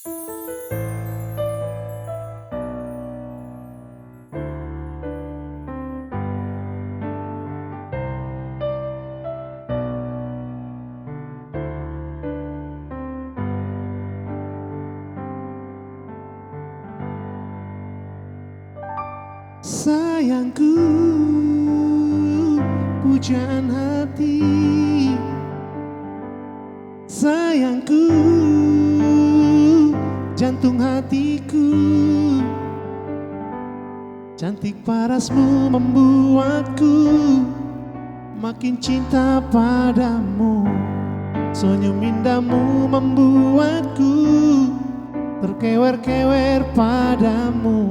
Sayangku, pujaan hati. Sayangku, jantung hatiku. Cantik parasmu membuatku makin cinta padamu. Senyum indahmu membuatku terkewer-kewer padamu.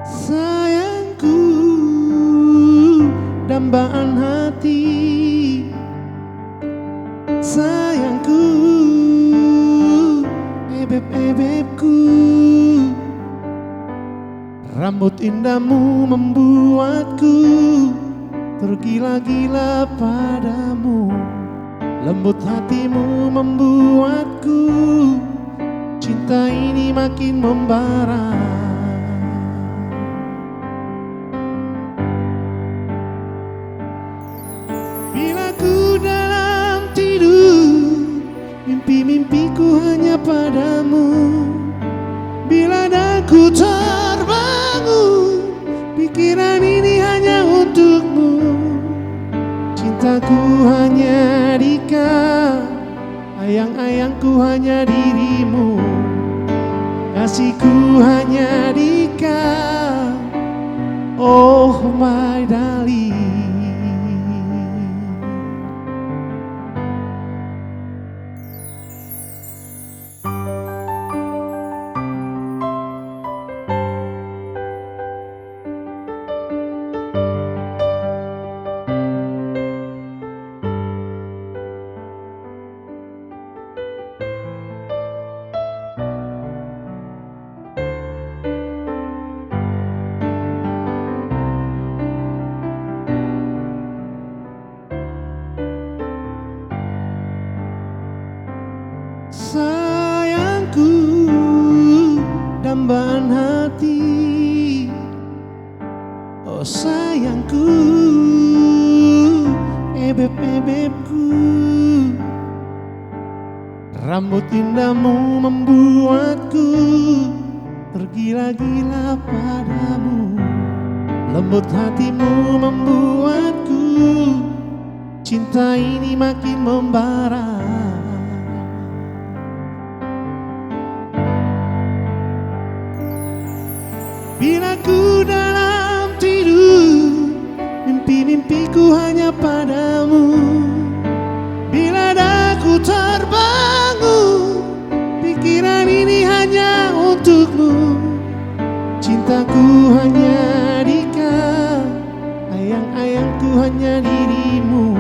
Sayangku, dambaan hati. Sayangku, ebeb-ebebku. Rambut indahmu membuatku tergila-gila padamu. Lembut hatimu membuatku cinta ini makin membara. Bila ku dalam tidur, mimpi-mimpiku hanya padamu. Bila daku terbangun, pikiran ini hanya untukmu. Cintaku hanya di kau, ayang-ayangku hanya dirimu. Kasihku hanya di kau, oh my darling. Sayangku, dambaan hati. Oh sayangku, ebeb-ebebku. Rambut indahmu membuatku tergila-gila padamu. Lembut hatimu membuatku cinta ini makin membara. Bila ku dalam tidur, mimpi-mimpiku hanya padamu. Bila daku terbangun, pikiran ini hanya untukmu. Cintaku hanya di kau, ayang-ayangku hanya dirimu.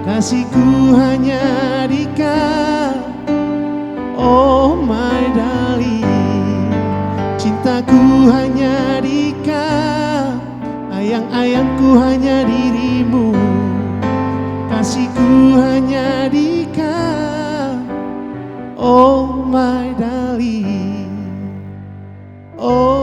Kasihku hanya di kau, oh my darling. Cintaku hanya di kau, ayang-ayangku hanya dirimu. Kasihku hanya di kau, oh my darling. Oh